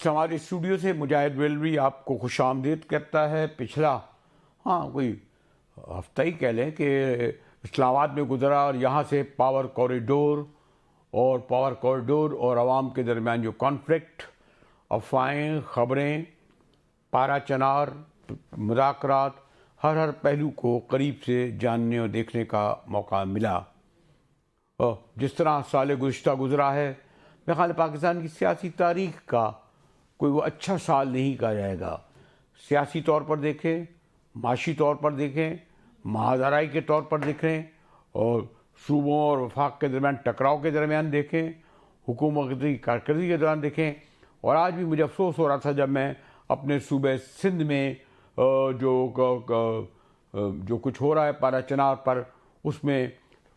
ہمارے اسٹوڈیو سے مجاہد ویلوی آپ کو خوش آمدید کرتا ہے. پچھلا کوئی ہفتہ ہی کہہ لیں کہ اسلام آباد میں گزرا اور یہاں سے پاور کوریڈور اور عوام کے درمیان جو کانفلکٹ، افواہیں، خبریں، پارا چنار، مذاکرات، ہر پہلو کو قریب سے جاننے اور دیکھنے کا موقع ملا. جس طرح سال گزشتہ گزرا ہے، میرے خیال پاکستان کی سیاسی تاریخ کا کوئی وہ اچھا سال نہیں کہا جائے گا. سیاسی طور پر دیکھیں، معاشی طور پر دیکھیں، مہاجرائی کے طور پر دیکھیں، اور صوبوں اور وفاق کے درمیان ٹکراؤ کے درمیان دیکھیں، حکومتی کارکردگی کے دوران دیکھیں. اور آج بھی مجھے افسوس ہو رہا تھا جب میں اپنے صوبہ سندھ میں جو کچھ ہو رہا ہے پارا چنار پر، اس میں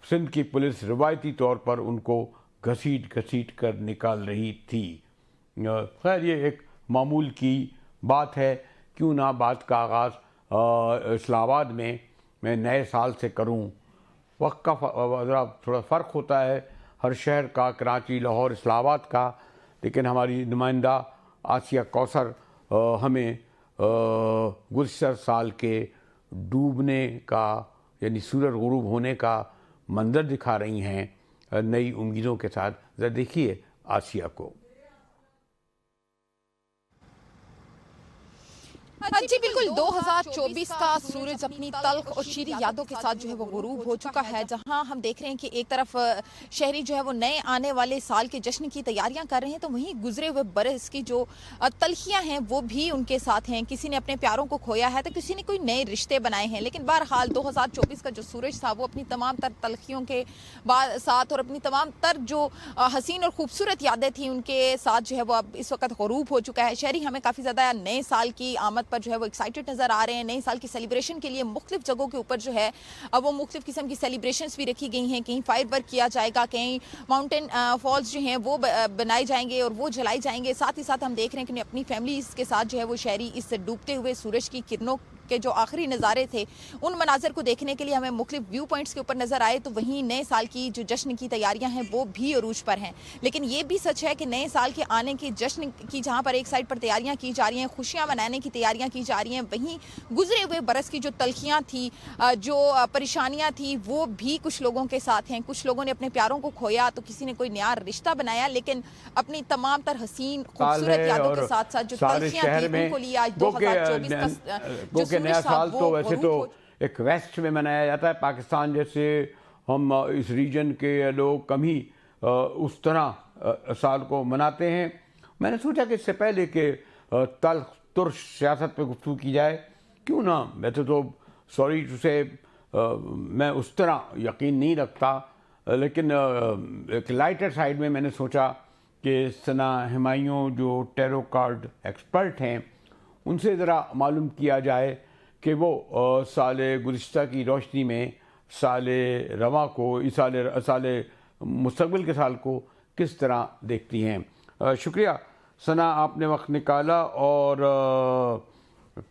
سندھ کی پولیس روایتی طور پر ان کو گھسیٹ کر نکال رہی تھی. خیر یہ ایک معمول کی بات ہے، کیوں نہ بات کا آغاز اسلام آباد میں نئے سال سے کروں. وقت کا ذرا تھوڑا فرق ہوتا ہے ہر شہر کا، کراچی، لاہور، اسلام آباد کا، لیکن ہماری نمائندہ آسیہ کوثر ہمیں گزشتہ سال کے ڈوبنے کا یعنی سورج غروب ہونے کا منظر دکھا رہی ہیں نئی امیدوں کے ساتھ. ذرا دیکھیے آسیہ کو. جی بالکل، 2024 کا سورج اپنی تلخ اور شیریں یادوں کے ساتھ جو ہے وہ غروب ہو چکا ہے، جہاں ہم دیکھ رہے ہیں کہ ایک طرف شہری جو ہے وہ نئے آنے والے سال کے جشن کی تیاریاں کر رہے ہیں، تو وہیں گزرے ہوئے برس کی جو تلخیاں ہیں وہ بھی ان کے ساتھ ہیں. کسی نے اپنے پیاروں کو کھویا ہے تو کسی نے کوئی نئے رشتے بنائے ہیں. لیکن بہرحال 2024 کا جو سورج تھا وہ اپنی تمام تر تلخیوں کے ساتھ اور اپنی تمام تر جو حسین اور خوبصورت یادیں تھیں ان کے ساتھ جو ہے وہ اب اس وقت غروب ہو چکا ہے. شہری ہمیں کافی زیادہ نئے سال کی آمد پر جو ہے وہ ایکسائٹڈ نظر آ رہے ہیں. نئے سال کی سیلیبریشن کے لیے مختلف جگہوں کے اوپر جو ہے وہ مختلف قسم کی سیلیبریشنز بھی رکھی گئی ہیں. کہیں فائر ورک کیا جائے گا، کہیں ماؤنٹین فالز جو ہیں وہ بنائے جائیں گے اور وہ جلائے جائیں گے. ساتھ ہی ساتھ ہم دیکھ رہے ہیں کہ اپنی فیملیز کے ساتھ جو ہے وہ شہری اس ڈوبتے ہوئے سورج کی کرنوں کے جو آخری نظارے تھے ان مناظر کو دیکھنے کے لیے ہمیں مختلف ویو پوائنٹس کے اوپر نظر آئے. تو وہیں نئے سال کی جو جشن کی تیاریاں ہیں وہ بھی عروج پر ہیں. لیکن یہ بھی سچ ہے کہ نئے سال کے آنے کے جشن کی جہاں پر ایک سائڈ پر تیاریاں کی جا رہی ہیں، خوشیاں منانے کی تیاریاں کی جا رہی ہیں، وہیں گزرے ہوئے برس کی جو تلخیاں تھی، جو پریشانیاں تھی، وہ بھی کچھ لوگوں کے ساتھ ہیں. کچھ لوگوں نے اپنے پیاروں کو کھویا تو کسی نے کوئی نیا رشتہ بنایا، لیکن اپنی تمام تر حسین خوبصورت یادوں کے ساتھ ساتھ جو تلخیاں تھیں ان کو لیا. 2024 کا جو نیا سال تو ویسے تو ایک ویسٹ میں منایا جاتا ہے. پاکستان جیسے ہم اس ریجن کے لوگ کم ہی اس طرح سال کو مناتے ہیں. میں نے سوچا کہ اس سے پہلے کہ تلخ ترش سیاست پہ گفتگو کی جائے، کیوں نہ، ویسے تو سوری ٹو سے میں اس طرح یقین نہیں رکھتا، لیکن ایک لائٹر سائڈ میں نے سوچا کہ ثنا ہمایوں جو ٹیرو کارڈ ایکسپرٹ ہیں ان سے ذرا معلوم کیا جائے کہ وہ سال گزشتہ کی روشنی میں سال رواں کو، سال مستقبل کے سال کو کس طرح دیکھتی ہیں. شکریہ ثنا، آپ نے وقت نکالا. اور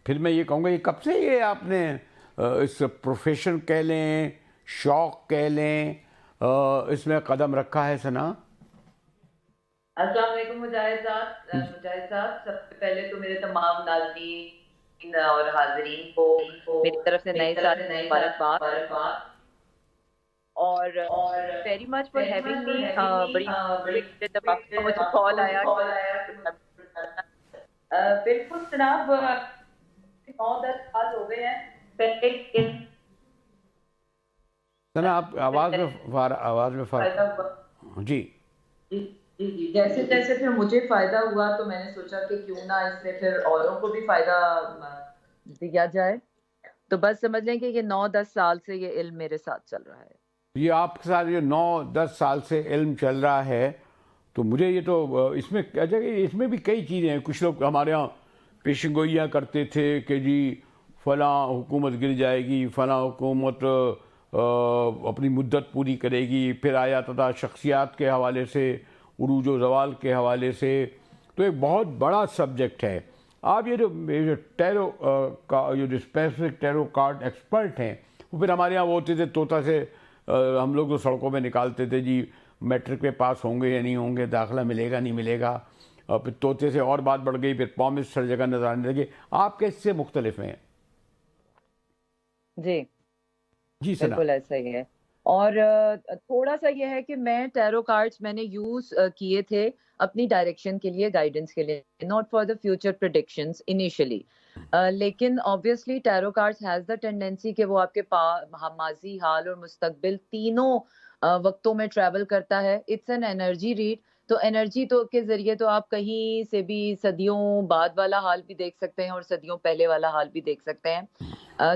پھر میں یہ کہوں گا، یہ کب سے یہ آپ نے اس پروفیشن کہہ لیں، شوق کہہ لیں، اس میں قدم رکھا ہے ثنا؟ السلام علیکم مجاہد صاحب. سب سے پہلے تو میرے تمام ناظرین اور حاضرین کو میری طرف سے نئے سال مبارکباد. اور very much for having me. بڑی مجھے کال آیا. بالکل جناب، 9-10 سال ہو گئے ہیں. پہلے ثنا آپ آواز میں فرق. جی جی جیسے جیسے پھر مجھے فائدہ ہوا تو میں نے سوچا کہ کیوں نہ اس سے پھر اوروں کو بھی فائدہ دیا جائے. تو بس سمجھ لیں کہ یہ 9-10 سال سے یہ علم میرے ساتھ چل رہا ہے. یہ آپ کے ساتھ یہ 9-10 سال سے علم چل رہا ہے، تو مجھے یہ تو اس میں کہتے ہیں کہ اس میں بھی کئی چیزیں ہیں. کچھ لوگ ہمارے ہاں پیشن گوئیاں کرتے تھے کہ جی فلاں حکومت گر جائے گی، فلاں حکومت اپنی مدت پوری کرے گی. پھر آیا تھا شخصیات کے حوالے سے، عروج و زوال کے حوالے سے. تو ایک بہت بڑا سبجیکٹ ہے. آپ یہ جو ٹیرو کا جو اسپیسیفک ٹیرو کارڈ ایکسپرٹ ہیں، وہ پھر ہمارے یہاں وہ ہوتے تھے طوطا سے ہم لوگ تو سڑکوں پہ نکالتے تھے جی میٹرک پہ پاس ہوں گے یا نہیں ہوں گے، داخلہ ملے گا نہیں ملے گا. پھر طوطے سے اور بات بڑھ گئی, پھر پرومس ہر جگہ نظر آنے لگے. آپ کیسے سے مختلف ہیں؟ جی ثنا. بالکل ایسا ہی ہے. اور تھوڑا سا یہ ہے کہ میں ٹیرو کارڈز میں نے یوز کیے تھے اپنی ڈائریکشن کے لیے, گائیڈنس کے لیے, not for the future predictions initially. لیکن obviously tarot cards has the tendency کہ وہ آپ کے ماضی, حال اور مستقبل تینوں وقتوں میں ٹریول کرتا ہے. It's an energy read. تو انرجی تو کے ذریعے تو آپ کہیں سے بھی صدیوں بعد والا حال بھی دیکھ سکتے ہیں اور صدیوں پہلے والا حال بھی دیکھ سکتے ہیں.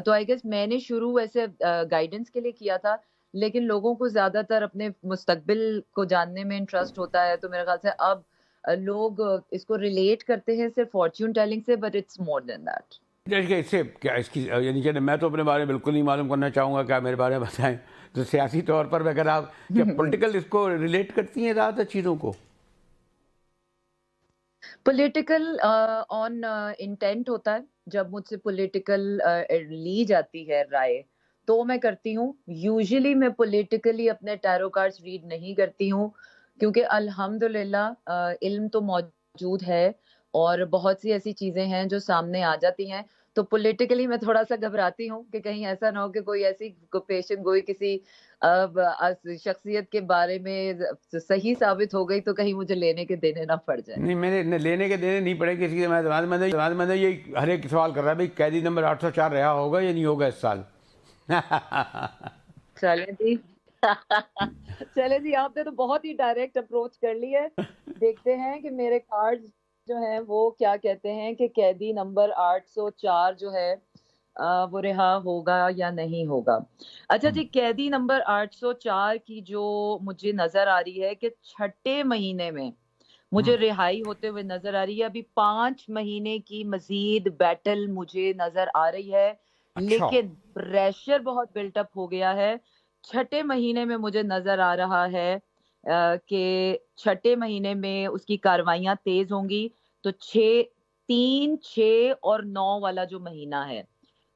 تو آئی گیس میں نے شروع ایسے گائیڈنس کے لیے کیا تھا, لیکن لوگوں کو زیادہ تر اپنے مستقبل کو جاننے میں انٹرسٹ ہوتا ہے. تو میرے خیال سے اب لوگ اس کو ریلیٹ کرتے ہیں صرف فارچون ٹیلنگ سے, but it's more than that. اس سے کیا اس کی یعنی کہ میں تو اپنے بارے میں بالکل نہیں معلوم کرنا چاہوں گا, کیا میرے بارے میں بتائیں. تو سیاسی طور پر اگر آپ کیا پولیٹیکل اس کو ریلیٹ کرتی ہیں زیادہ چیزوں کو؟ پولیٹیکل آن انٹینٹ ہوتا ہے. جب مجھ سے پولیٹیکل لی جاتی ہے رائے تو میں کرتی ہوں. یوزلی میں پولیٹیکلی اپنے ٹیرو کارڈز ریڈ نہیں کرتی ہوں, کیونکہ الحمدللہ علم تو موجود ہے اور بہت سی ایسی چیزیں ہیں جو سامنے آ جاتی ہیں. تو پولیٹیکلی میں تھوڑا سا گھبراتی ہوں کہ کہیں ایسا نہ ہو کہ کوئی ایسی پیشن گوئی کسی شخصیت کے بارے میں صحیح ثابت ہو گئی تو کہیں مجھے لینے کے دینے نہ پڑ جائے. نہیں, میں نے لینے کے دینے نہیں پڑے کسی کے. میں یہ ہر ایک سوال کر رہا ہے بھائی قیدی نمبر 804 رہا ہوگا یا نہیں ہوگا اس سال؟ چلیں جی چلیں جی, آپ نے تو بہت ہی ڈائریکٹ اپروچ کر لی ہے. دیکھتے ہیں کہ میرے کارڈ جو ہیں وہ کیا کہتے ہیں کہ قیدی نمبر 804 جو ہے وہ رہا ہوگا یا نہیں ہوگا. اچھا جی, قیدی نمبر 804 کی جو مجھے نظر آ رہی ہے کہ 6 مہینے میں مجھے رہائی ہوتے ہوئے نظر آ رہی ہے. ابھی 5 مہینے کی مزید بیٹل مجھے نظر آ رہی ہے, لیکن پریشر بہت بلٹ اپ ہو گیا ہے. 6 مہینے میں مجھے نظر آ رہا ہے کہ 6 مہینے میں اس کی کاروائیاں تیز ہوں گی. تو 3, 6 اور 9 والا جو مہینہ ہے,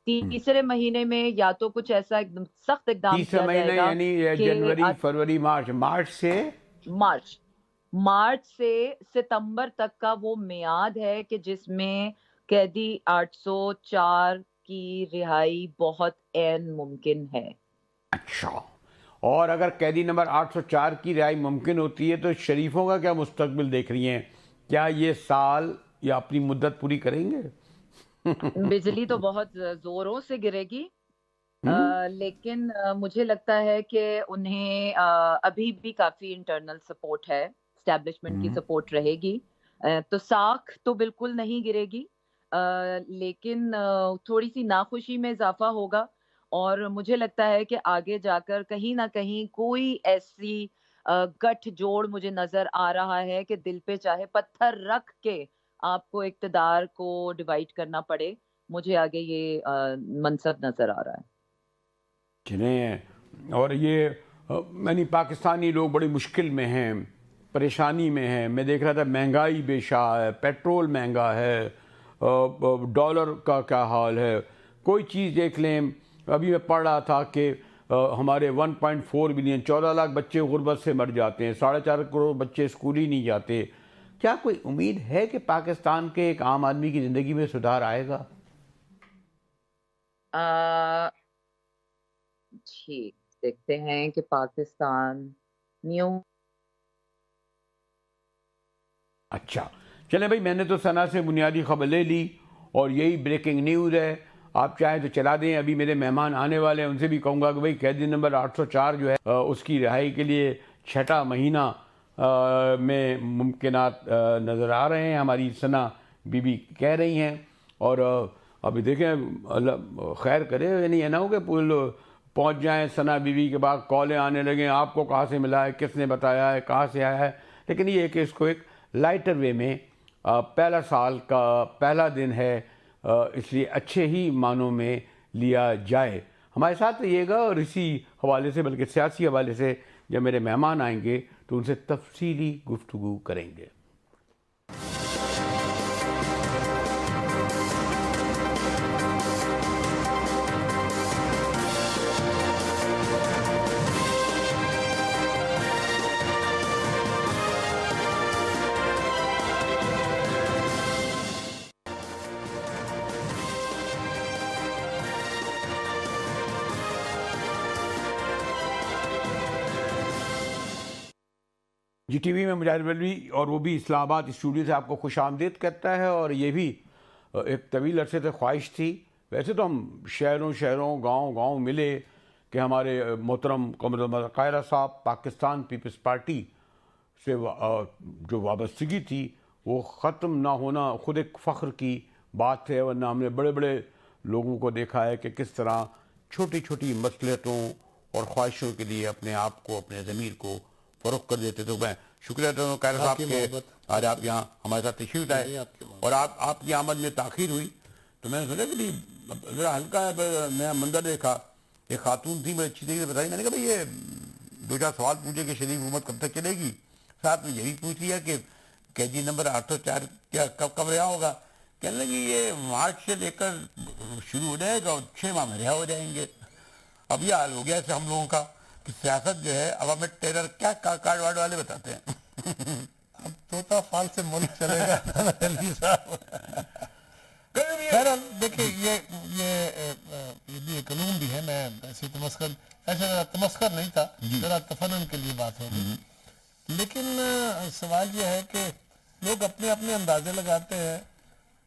تیسرے مہینے میں یا تو کچھ ایسا ایک دم سخت اقدام کیا جائے گا یعنی جنوری, فروری, مارچ سے ستمبر تک کا وہ میعاد ہے کہ جس میں قیدی 804 کی رہائی بہت عین ممکن ہے. اچھا, اور اگر قیدی نمبر 804 کی رہائی ممکن ہوتی ہے تو شریفوں کا کیا مستقبل دیکھ رہی ہیں؟ کیا یہ سال یا اپنی مدت پوری کریں گے؟ بجلی تو بہت زوروں سے گرے گی, لیکن مجھے لگتا ہے کہ انہیں ابھی بھی کافی انٹرنل سپورٹ ہے, اسٹیبلشمنٹ کی سپورٹ رہے گی. تو ساکھ تو بالکل نہیں گرے گی, لیکن تھوڑی سی ناخوشی میں اضافہ ہوگا. اور مجھے لگتا ہے کہ آگے جا کر کہیں نہ کہیں کوئی ایسی گٹھ جوڑ مجھے نظر آ رہا ہے کہ دل پہ چاہے پتھر رکھ کے آپ کو اقتدار کو ڈیوائیڈ کرنا پڑے. مجھے آگے یہ منصب نظر آ رہا ہے. چلیں, اور یہ یعنی پاکستانی لوگ بڑی مشکل میں ہیں, پریشانی میں ہیں. میں دیکھ رہا تھا مہنگائی بے شاہ ہے, پیٹرول مہنگا ہے, ڈالر کا کیا حال ہے, کوئی چیز دیکھ لیں. ابھی میں پڑھ رہا تھا کہ ہمارے 1.4 بلین 14 لاکھ بچے غربت سے مر جاتے ہیں, 4.5 کروڑ بچے اسکول ہی نہیں جاتے. کیا کوئی امید ہے کہ پاکستان کے ایک عام آدمی کی زندگی میں سدھار آئے گا؟ ٹھیک, دیکھتے ہیں کہ پاکستان اچھا چلیں بھائی, میں نے تو ثنا سے بنیادی خبر لے لی اور یہی بریکنگ نیوز ہے. آپ چاہیں تو چلا دیں, ابھی میرے مہمان آنے والے ہیں, ان سے بھی کہوں گا کہ بھائی قیدی نمبر 804 جو ہے اس کی رہائی کے لیے 6 مہینہ میں ممکنات نظر آ رہے ہیں. ہماری ثنا بی بی کہہ رہی ہیں, اور ابھی دیکھیں اللہ خیر کرے, یعنی یہ نہ ہو کہ پہنچ جائیں ثنا بی بی کے بعد کالیں آنے لگیں آپ کو کہاں سے ملا ہے, کس نے بتایا ہے, کہاں سے آیا ہے. لیکن یہ ہے کہ اس کو ایک لائٹر وے میں پہلا سال کا پہلا دن ہے, اس لیے اچھے ہی معنوں میں لیا جائے. ہمارے ساتھ رہیے گا, اور اسی حوالے سے بلکہ سیاسی حوالے سے جب میرے مہمان آئیں گے تو ان سے تفصیلی گفتگو کریں گے. جی ٹی وی میں مجاہد بلوی، اور وہ بھی اسلام آباد اسٹوڈیو سے آپ کو خوش آمدید کرتا ہے. اور یہ بھی ایک طویل عرصے سے خواہش تھی. ویسے تو ہم شہروں گاؤں ملے کہ ہمارے محترم قمر قاہرہ صاحب پاکستان پیپلز پارٹی سے جو وابستگی تھی وہ ختم نہ ہونا خود ایک فخر کی بات ہے. ورنہ ہم نے بڑے بڑے لوگوں کو دیکھا ہے کہ کس طرح چھوٹی چھوٹی مصلحتوں اور خواہشوں کے لیے اپنے آپ کو، اپنے ضمیر کو فروخت کر دیتے. تو میں شکریہ کرتا ہوں قاہرہ صاحب کہ آج آپ یہاں ہمارے ساتھ تشریف لائے. اور آپ کی آمد میں تاخیر ہوئی تو میں نے سوچا کہ ذرا ہلکا ہے، نیا منظر دیکھا. ایک خاتون تھی، بڑی اچھی طریقے سے بتائی. میں نے کہا بھائی یہ 2-4 سوال پوچھے کہ شریف حکومت کب تک چلے گی. ساتھ میں یہ بھی پوچھ لیا کہ KG نمبر 804 کیا کب رہا ہوگا. کہنے لگی یہ مارچ سے لے کر شروع ہو جائے گا اور 6 ماہ میں رہا ہو جائیں گے. اب یہ حال ہو گیا ایسے ہم لوگوں کا کہ سیاست جو ہے اب ہمیں ٹیرر کیا کارڈ وارڈ والے بتاتے ہیں. اب طوطا فال سے ملک چلے گا. خیر دیکھیں یہ بھی ایک علوم بھی ہے. میں ایسے تمسخر نہیں تھا، ذرا تفنن کے لیے بات ہو گئی. لیکن سوال یہ ہے کہ لوگ اپنے اپنے اندازے لگاتے ہیں.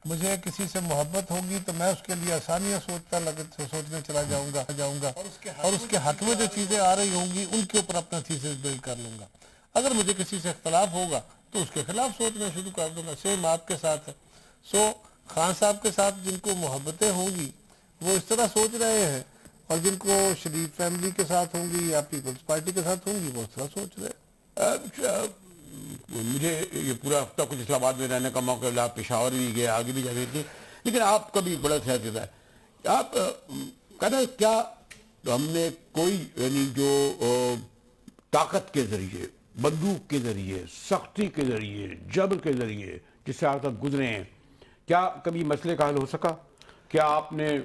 مجھے کسی سے محبت ہوگی تو میں اس کے لیے آسانیاں سوچنے چلا جاؤں گا اور اس کے حق میں جو چیزیں آ رہی ہوں گی ان کے اوپر اپنا تھیسس بلڈ کر لوں گا. اگر مجھے کسی سے اختلاف ہوگا تو اس کے خلاف سوچنا شروع کر دوں گا. سیم آپ کے ساتھ ہے. خان صاحب کے ساتھ جن کو محبتیں ہوں گی وہ اس طرح سوچ رہے ہیں، اور جن کو شریف فیملی کے ساتھ ہوں گی یا پیپلز پارٹی کے ساتھ ہوں گی وہ اس طرح سوچ رہے ہیں. مجھے یہ پورا ہفتہ کچھ اسلام آباد میں رہنے کا موقع ملا. پشاور بھی گئے، آگے بھی جا رہے تھے. لیکن آپ کا بھی بڑا سیاست ہے. آپ کہنا کیا ہم نے کوئی یعنی جو طاقت کے ذریعے، بندوق کے ذریعے، سختی کے ذریعے، جبر کے ذریعے جس سے آپ تک گزرے ہیں، کیا کبھی مسئلے کا حل ہو سکا؟ کیا آپ نے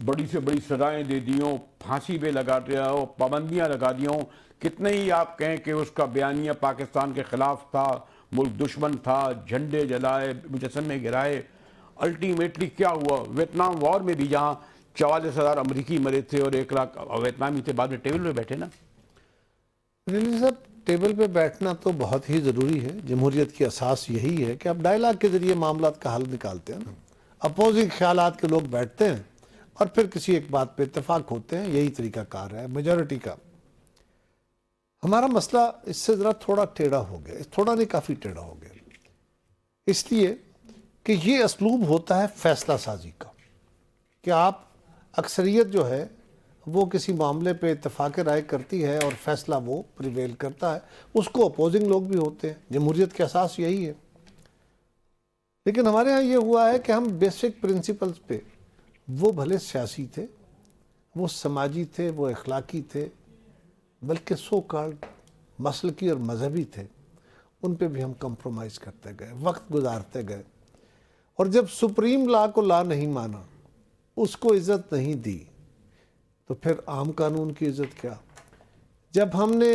بڑی سے بڑی سزائیں دے دی ہوں، پھانسی پہ لگا دیا ہو، پابندیاں لگا دی ہوں، کتنے ہی آپ کہیں کہ اس کا بیانیہ پاکستان کے خلاف تھا، ملک دشمن تھا، جھنڈے جلائے، مجسمے گرائے، الٹیمیٹلی کیا ہوا؟ ویتنام وار میں بھی جہاں 44,000 امریکی مرے تھے اور 1 لاکھ ویتنامی تھے، بعد میں ٹیبل پہ بیٹھے نا. ریلی صاحب ٹیبل پہ بیٹھنا تو بہت ہی ضروری ہے. جمہوریت کی اساس یہی ہے کہ آپ ڈائلاگ کے ذریعے معاملات کا حل نکالتے ہیں نا. اپوزنگ خیالات کے لوگ بیٹھتے ہیں اور پھر کسی ایک بات پہ اتفاق ہوتے ہیں. یہی طریقہ کار ہے میجورٹی کا. ہمارا مسئلہ اس سے ذرا تھوڑا ٹیڑھا ہو گیا، تھوڑا نہیں کافی ٹیڑھا ہو گیا، اس لیے کہ یہ اسلوب ہوتا ہے فیصلہ سازی کا، کہ آپ اکثریت جو ہے وہ کسی معاملے پہ اتفاق رائے کرتی ہے اور فیصلہ وہ پریویل کرتا ہے. اس کو اپوزنگ لوگ بھی ہوتے ہیں. جمہوریت کے اساس یہی ہے. لیکن ہمارے ہاں یہ ہوا ہے کہ ہم بیسک پرنسپلز پہ، وہ بھلے سیاسی تھے، وہ سماجی تھے، وہ اخلاقی تھے، بلکہ سو کالڈ مسلکی اور مذہبی تھے، ان پہ بھی ہم کمپرومائز کرتے گئے، وقت گزارتے گئے. اور جب سپریم لا کو لا نہیں مانا، اس کو عزت نہیں دی، تو پھر عام قانون کی عزت کیا؟ جب ہم نے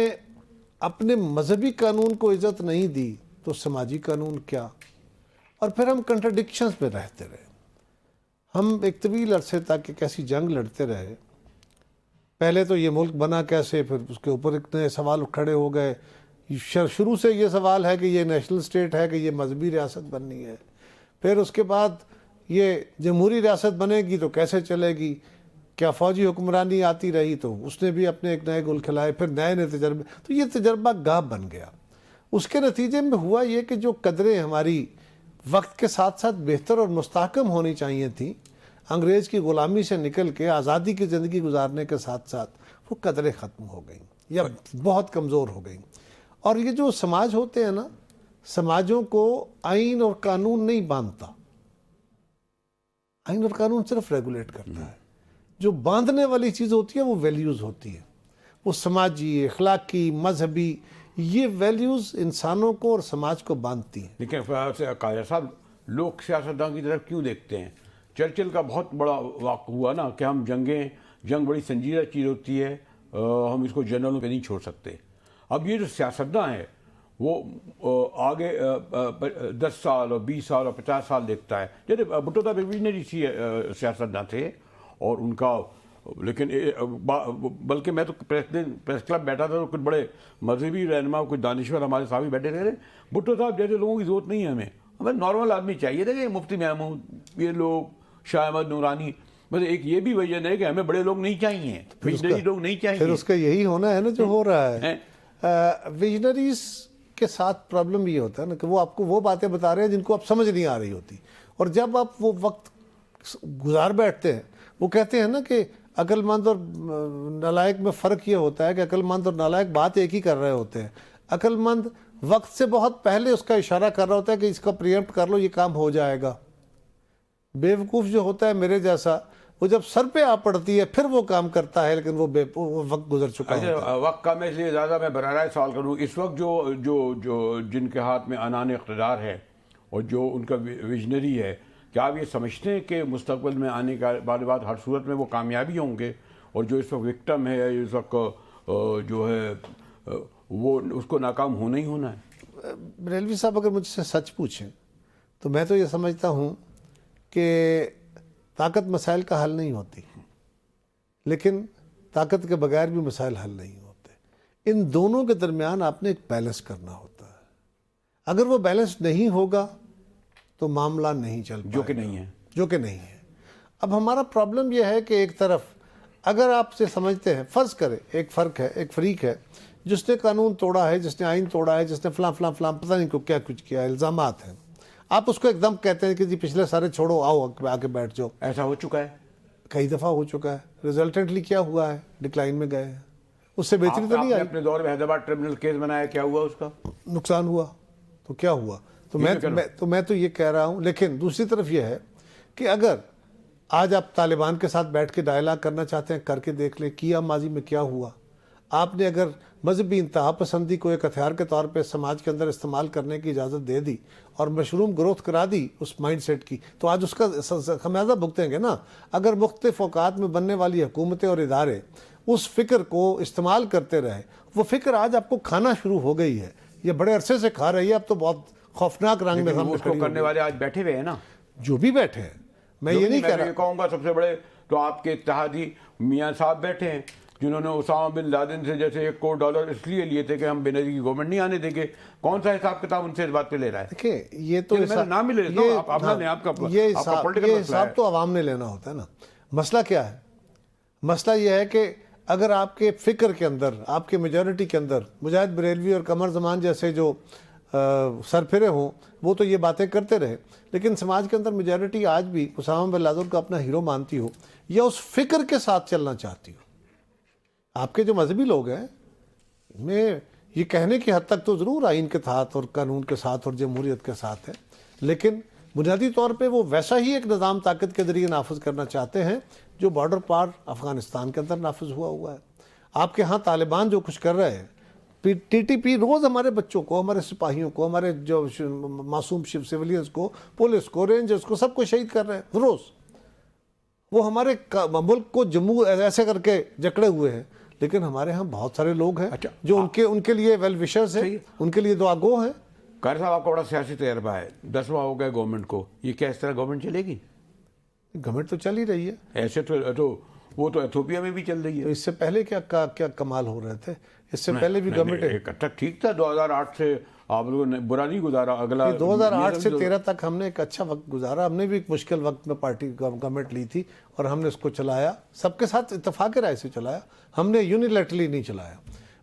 اپنے مذہبی قانون کو عزت نہیں دی تو سماجی قانون کیا؟ اور پھر ہم کنٹرڈکشنز میں رہتے رہے. ہم ایک طویل عرصے تک ایک ایسی جنگ لڑتے رہے. پہلے تو یہ ملک بنا کیسے، پھر اس کے اوپر اتنے سوال کھڑے ہو گئے. شروع سے یہ سوال ہے کہ یہ نیشنل اسٹیٹ ہے کہ یہ مذہبی ریاست بننی ہے. پھر اس کے بعد یہ جمہوری ریاست بنے گی تو کیسے چلے گی؟ کیا فوجی حکمرانی آتی رہی تو اس نے بھی اپنے ایک نئے گل کھلائے، پھر نئے تجربے. تو یہ تجربہ گاہ بن گیا. اس کے نتیجے میں ہوا یہ کہ جو قدریں ہماری وقت کے ساتھ ساتھ بہتر اور مستحکم ہونی چاہیے تھیں، انگریز کی غلامی سے نکل کے آزادی کی زندگی گزارنے کے ساتھ ساتھ وہ قدریں ختم ہو گئیں یا بہت کمزور ہو گئیں. اور یہ جو سماج ہوتے ہیں نا، سماجوں کو آئین اور قانون نہیں باندھتا. آئین اور قانون صرف ریگولیٹ کرتا ہے. جو باندھنے والی چیز ہوتی ہے وہ ویلیوز ہوتی ہے. وہ سماجی، اخلاقی، مذہبی، یہ ویلیوز انسانوں کو اور سماج کو باندھتی ہیں. لیکن قاہرہ صاحب، لوگ سیاستدان کی طرف کیوں دیکھتے ہیں؟ چرچل کا بہت بڑا واقعہ ہوا نا کہ ہم جنگ بڑی سنجیدہ چیز ہوتی ہے، ہم اس کو جنرلوں پہ نہیں چھوڑ سکتے. اب یہ جو سیاستداں ہیں وہ آگے 10 سال اور 20 سال اور 50 سال دیکھتا ہے. جیسے بھٹو صاحب ویژنری سیاستداں تھے اور ان کا لیکن بلکہ میں تو پریس کلب بیٹھا تھا تو کچھ بڑے مذہبی رہنما کچھ دانشور ہمارے ساتھ بیٹھے تھے. بھٹو صاحب جیسے لوگوں کی ضرورت نہیں ہے ہمیں نارمل آدمی چاہیے تھا کہ مفتی محمود یہ لوگ شاہ احمد نورانی. بس ایک یہ بھی وجہ ہے کہ ہمیں بڑے لوگ نہیں چاہیے, ویژنری لوگ نہیں چاہیے. پھر اس کا یہی ہونا ہے نا جو ہو رہا ہے. ویژنریز کے ساتھ پرابلم یہ ہوتا ہے نا کہ وہ آپ کو وہ باتیں بتا رہے ہیں جن کو آپ سمجھ نہیں آ رہی ہوتی, اور جب آپ وہ وقت گزار بیٹھتے ہیں, وہ کہتے ہیں نا کہ عقل مند اور نالائق میں فرق یہ ہوتا ہے کہ عقل مند اور نالائق بات ایک ہی کر رہے ہوتے ہیں. عقل مند وقت سے بہت پہلے اس کا اشارہ کر رہا ہوتا ہے کہ اس کا پریمپٹ کر لو, یہ کام ہو جائے گا. بیوقوف جو ہوتا ہے میرے جیسا, وہ جب سر پہ آ پڑتی ہے پھر وہ کام کرتا ہے, لیکن وہ وقت گزر چکا ہے. وقت کا میں اس لیے زیادہ میں براہ راست سوال کروں, اس وقت جو جن کے ہاتھ میں عنان اقتدار ہے اور جو ان کا ویژنری ہے, کیا آپ یہ سمجھتے ہیں کہ مستقبل میں آنے کا بعد ہر صورت میں وہ کامیابی ہوں گے, اور جو اس وقت وکٹم ہے اس وقت جو ہے وہ اس کو ناکام ہونا ہی ہونا ہے؟ بریلوی صاحب اگر مجھ سے سچ پوچھیں تو میں تو یہ سمجھتا ہوں کہ طاقت مسائل کا حل نہیں ہوتی, لیکن طاقت کے بغیر بھی مسائل حل نہیں ہوتے. ان دونوں کے درمیان آپ نے ایک بیلنس کرنا ہوتا ہے. اگر وہ بیلنس نہیں ہوگا تو معاملہ نہیں چل پائے, جو کہ نہیں ہے. اب ہمارا پرابلم یہ ہے کہ ایک طرف اگر آپ سے سمجھتے ہیں, فرض کریں ایک فرق ہے, ایک فریق ہے جس نے قانون توڑا ہے, جس نے آئین توڑا ہے, جس نے فلاں فلاں فلاں پتہ نہیں کو کیا کچھ کیا, الزامات ہیں. آپ اس کو ایک دم کہتے ہیں کہ جی پچھلے سارے چھوڑو, آؤ آ کے بیٹھ جاؤ. ایسا ہو چکا ہے, کئی دفعہ ہو چکا ہے. ریزلٹنٹلی کیا ہوا ہے, ڈکلائن میں گئے ہیں. اس سے بہتری تو نہیں آئی. اپنے دور میں حیدرآباد ٹریبونل کیس بنایا, کیا ہوا اس کا؟ نقصان ہوا. تو کیا ہوا؟ تو میں تو یہ کہہ رہا ہوں. لیکن دوسری طرف یہ ہے کہ اگر آج آپ طالبان کے ساتھ بیٹھ کے ڈائلاگ کرنا چاہتے ہیں, کر کے دیکھ لیں کیا ماضی میں کیا ہوا. آپ نے اگر مذہبی انتہا پسندی کو ایک ہتھیار کے طور پہ سماج کے اندر استعمال کرنے کی اجازت دے دی اور مشروم گروتھ کرا دی اس مائنڈ سیٹ کی, تو آج اس کا خمیازہ بھگتیں گے نا. اگر مختلف اوقات میں بننے والی حکومتیں اور ادارے اس فکر کو استعمال کرتے رہے, وہ فکر آج آپ کو کھانا شروع ہو گئی ہے, یہ بڑے عرصے سے کھا رہی ہے, اب تو بہت خوفناک رنگ میں اس کو کرنے والے آج بیٹھے ہوئے ہیں نا, جو بھی بیٹھے ہیں. میں یہ نہیں کہہ رہا, یہ کہوں گا سب سے بڑے تو آپ کے اتحادی میاں صاحب بیٹھے ہیں جنہوں نے اسامہ بن لادن سے جیسے $1 کروڑ اس لیے لیے تھے کہ ہم بے نظیر کی گورنمنٹ نہیں آنے دیں گے. کون سا حساب کتاب ان سے اس بات پہ لے رہا ہے؟ دیکھیں یہ تو نام ہی لے لیتا ہوں, یہ حساب تو عوام نے لینا ہوتا ہے نا. مسئلہ کیا ہے؟ مسئلہ یہ ہے کہ اگر آپ کے فکر کے اندر, آپ کے میجورٹی کے اندر مجاہد بریلوی اور قمر زمان جیسے جو سرپھرے ہوں, وہ تو یہ باتیں کرتے رہے, لیکن سماج کے اندر میجورٹی آج بھی اسامہ بن لادن کو اپنا ہیرو مانتی ہو یا اس فکر کے ساتھ چلنا چاہتی ہو. آپ کے جو مذہبی لوگ ہیں میں یہ کہنے کی حد تک تو ضرور آئین کے ساتھ اور قانون کے ساتھ اور جمہوریت کے ساتھ ہے, لیکن بنیادی طور پہ وہ ویسا ہی ایک نظام طاقت کے ذریعے نافذ کرنا چاہتے ہیں جو بارڈر پار افغانستان کے اندر نافذ ہوا ہے. آپ کے ہاں طالبان جو کچھ کر رہے ہیں, ٹی ٹی پی روز ہمارے بچوں کو, ہمارے سپاہیوں کو, ہمارے جو معصوم سیولینز کو, پولیس کو, رینجرز کو, سب کو شہید کر رہے ہیں روز. وہ ہمارے ملک کو جموں ایسے کر کے جکڑے ہوئے ہیں, لیکن ہمارے ہاں بہت سارے لوگ ہیں جو ان کے لیے ویل وشرز ہیں, ان کے لیے دعا گو ہیں. قاری صاحب آپ کا بڑا سیاسی تجربہ ہے, 10واں ہو گیا گورنمنٹ کو, یہ کیا اس طرح گورنمنٹ چلے گی؟ گورنمنٹ تو چل ہی رہی ہے. ایسے تو وہ تو ایتھوپیا میں بھی چل رہی ہے. اس سے پہلے کیا کمال ہو رہے تھے, اس سے پہلے بھی گورنمنٹ اکٹھا ٹھیک تھا. 2008 سے آپ لوگوں نے برا نہیں گزارا. اگلا 2008 سے 13 تک ہم نے ایک اچھا وقت گزارا. ہم نے بھی ایک مشکل وقت میں پارٹی گورنمنٹ لی تھی اور ہم نے اس کو چلایا, سب کے ساتھ اتفاق رائے سے چلایا, ہم نے یونیلیٹرلی نہیں چلایا.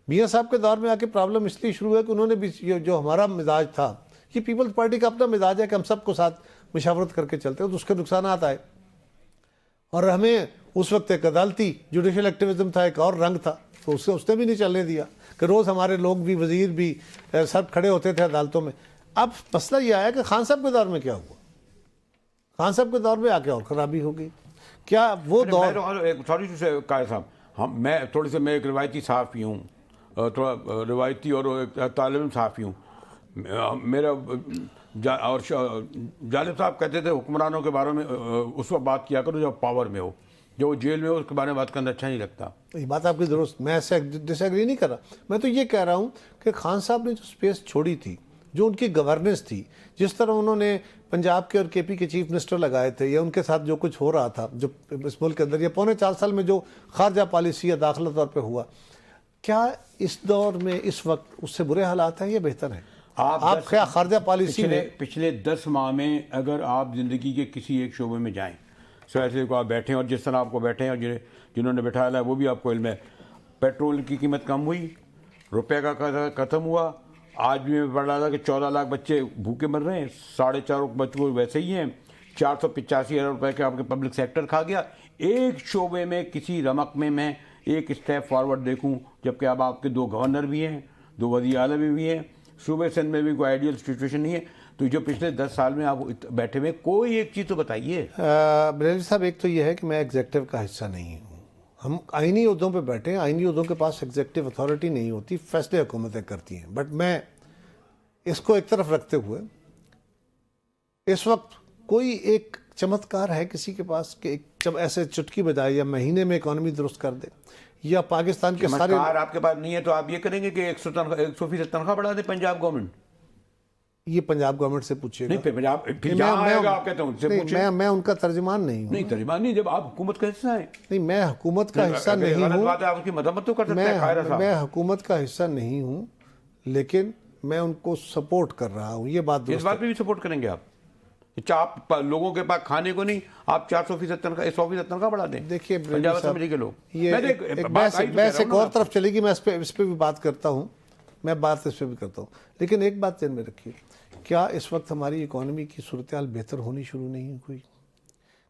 میاں صاحب کے دور میں آ کے پرابلم اس لیے شروع ہے کہ انہوں نے بھی جو ہمارا مزاج تھا, یہ پیپلز پارٹی کا اپنا مزاج ہے کہ ہم سب کو ساتھ مشاورت کر کے چلتے ہیں, تو اس کے نقصانات آئے. اور ہمیں اس وقت ایک عدالتی جوڈیشل ایکٹیویزم تھا, ایک اور رنگ تھا, تو اس نے بھی نہیں چلنے دیا کہ روز ہمارے لوگ بھی, وزیر بھی, سب کھڑے ہوتے تھے عدالتوں میں. اب مسئلہ یہ آیا کہ خان صاحب کے دور میں کیا ہوا, خان صاحب کے دور میں آ کے اور خرابی ہو گئی. کیا وہ دور, سوری قائد صاحب, میں تھوڑی سے میں ایک روایتی صحافی ہوں, تھوڑا روایتی اور طالب علم صحافی ہوں. میرا اور جالب صاحب کہتے تھے حکمرانوں کے بارے میں اس وقت بات کیا کرو جب پاور میں ہو, جو وہ جیل میں ہو اس کے بارے میں بات کرنا اچھا نہیں لگتا. یہ بات آپ کی درست, میں ایسے ڈس ایگری نہیں کر رہا. میں تو یہ کہہ رہا ہوں کہ خان صاحب نے جو سپیس چھوڑی تھی جو ان کی گورننس تھی، جس طرح انہوں نے پنجاب کے اور کے پی کے چیف منسٹر لگائے تھے، یا ان کے ساتھ جو کچھ ہو رہا تھا جو اس ملک کے اندر، یا پونے 4 سال میں جو خارجہ پالیسی یا داخلہ طور پہ ہوا، کیا اس دور میں اس وقت اس سے برے حالات ہیں یا بہتر ہیں؟ آپ کیا خارجہ پالیسی میں پچھلے 10 ماہ میں اگر آپ زندگی کے کسی ایک شعبے میں جائیں، ایسے کو آپ بیٹھیں اور جس طرح آپ کو بیٹھیں اور جنہوں نے بٹھایا ہے وہ بھی آپ کو علم ہے، پیٹرول کی قیمت کم ہوئی، روپے کا قدر ختم ہوا. آج بھی میں پڑھ رہا تھا کہ 14 لاکھ بچے بھوکے مر رہے ہیں، 4.5 بچوں ویسے ہی ہیں، 485 ارب روپے کے آپ کے پبلک سیکٹر کھا گیا. ایک شعبے میں کسی رمق میں ایک اسٹیپ فارورڈ دیکھوں، جبکہ اب آپ کے 2 گورنر بھی ہیں، 2 وزیر اعلیٰ بھی ہیں، صوبے سندھ میں بھی کوئی آئیڈیل سچویشن نہیں ہے. تو جو پچھلے 10 سال میں آپ بیٹھے ہوئے کوئی ایک چیز تو بتائیے. بریلوی صاحب، ایک تو یہ ہے کہ میں ایگزیکٹو کا حصہ نہیں ہوں. ہم آئینی عہدوں پہ بیٹھے ہیں، آئینی عہدوں کے پاس ایگزیکٹو اتھارٹی نہیں ہوتی، فیصلے حکومتیں کرتی ہیں. بٹ میں اس کو ایک طرف رکھتے ہوئے، اس وقت کوئی ایک چمتکار ہے کسی کے پاس کہ جب ایسے چٹکی بجائے یا مہینے میں اکانومی درست کر دے، یا پاکستان کے سارے آپ کے پاس نہیں ہے تو آپ یہ کریں گے کہ 100% تنخواہ بڑھا دے پنجاب گورنمنٹ؟ یہ پنجاب گورنمنٹ سے پوچھیے گا. میں ان کا ترجمان نہیں ہوں. نہیں ترجمان نہیں، جب آپ حکومت کا حصہ ہیں. نہیں، میں حکومت کا حصہ نہیں ہوں. آپ کی مذمت تو کر سکتے ہیں. میں حکومت کا حصہ نہیں ہوں، لیکن میں ان کو سپورٹ کر رہا ہوں. یہ بات اس بات پہ بھی سپورٹ کریں گے آپ؟ آپ لوگوں کے پاس کھانے کو نہیں، آپ 400% تنخواہ 100% تنخواہ بڑھا دیں. دیکھیے پنجاب اسمبلی کے لوگ، یہ بحث ایک اور طرف چلے گی، میں اس پہ بھی بات کرتا ہوں، اس پہ بھی کرتا ہوں. لیکن ایک بات ذہن میں رکھیے، کیا اس وقت ہماری اکانومی کی صورتحال بہتر ہونی شروع نہیں ہوئی؟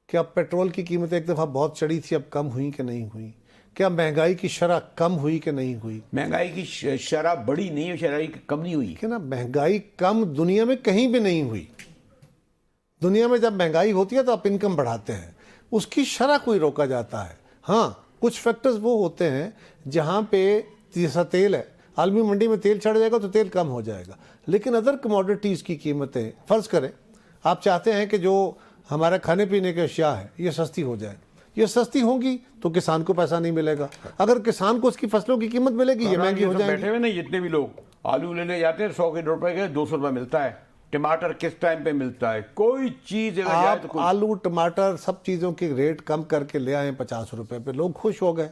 کیا پیٹرول کی قیمتیں ایک دفعہ بہت چڑھی تھی، اب کم ہوئی کہ نہیں ہوئی؟ کیا مہنگائی کی شرح کم ہوئی کہ نہیں ہوئی؟ مہنگائی کی شرح بڑی نہیں، شرح کم نہیں ہوئی. کہ نا، مہنگائی کم دنیا میں کہیں بھی نہیں ہوئی. دنیا میں جب مہنگائی ہوتی ہے تو آپ انکم بڑھاتے ہیں، اس کی شرح کوئی روکا جاتا ہے. ہاں، کچھ فیکٹرز وہ ہوتے ہیں جہاں پہ جیسا تیل ہے، عالمی منڈی میں تیل چڑھ جائے گا تو تیل کم ہو جائے گا، لیکن ادر کموڈیٹیز کی قیمتیں، فرض کریں آپ چاہتے ہیں کہ جو ہمارا کھانے پینے کے اشیاء ہے یہ سستی ہو جائے، یہ سستی ہوں گی تو کسان کو پیسہ نہیں ملے گا. اگر کسان کو اس کی فصلوں کی قیمت ملے گی، یہ مہنگی ہو جائے گی. بیٹھے ہوئے نہیں جتنے بھی لوگ آلو لینے جاتے ہیں، 100 روپے کے 200 روپے ملتا ہے. ٹماٹر کس ٹائم پہ ملتا ہے؟ کوئی چیز آپ آلو ٹماٹر سب چیزوں کی ریٹ کم کر کے لے آئیں 50 روپے پہ، لوگ خوش ہو گئے.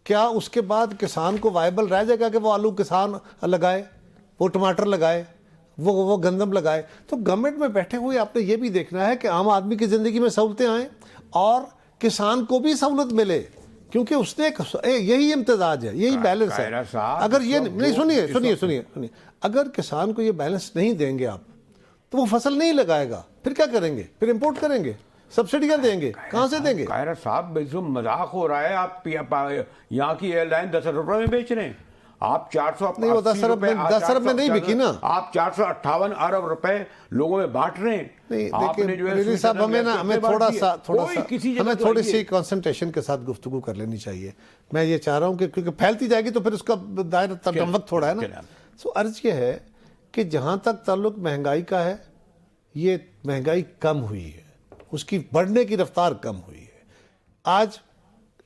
کیا اس کے بعد کسان کو وائبل رہ جائے گا کہ وہ آلو کسان لگائے، وہ ٹماٹر لگائے، وہ گندم لگائے؟ تو گورنمنٹ میں بیٹھے ہوئے آپ نے یہ بھی دیکھنا ہے کہ عام آدمی کی زندگی میں سہولتیں آئیں اور کسان کو بھی سہولت ملے، کیونکہ اس نے یہی امتزاج ہے، یہی بیلنس ہے. اگر یہ نہیں، سنیے، اگر کسان کو یہ بیلنس نہیں دیں گے آپ تو وہ فصل نہیں لگائے گا. پھر کیا کریں گے؟ پھر امپورٹ کریں گے، سبسڈیاں دیں گے. کہاں سے دیں گے؟ قاہرہ صاحب مذاق ہو رہا ہے. آپ یہاں کی ایئر لائن 10 روپے میں بیچ رہے ہیں، آپ 480 نہیں، وہ 10 ارب میں نہیں بکی نا، آپ 458 ارب روپے لوگوں میں بانٹ رہے ہیں. نہیں، صاحب ہمیں تھوڑی سی کنسنٹریشن کے ساتھ گفتگو کر لینی چاہیے. میں یہ چاہ رہا ہوں کہ کیونکہ پھیلتی جائے گی تو پھر اس کا دائرہ وقت تھوڑا ہے نا. سو عرض یہ ہے کہ جہاں تک تعلق مہنگائی کا ہے، یہ مہنگائی کم ہوئی ہے، اس کی بڑھنے کی رفتار کم ہوئی ہے. آج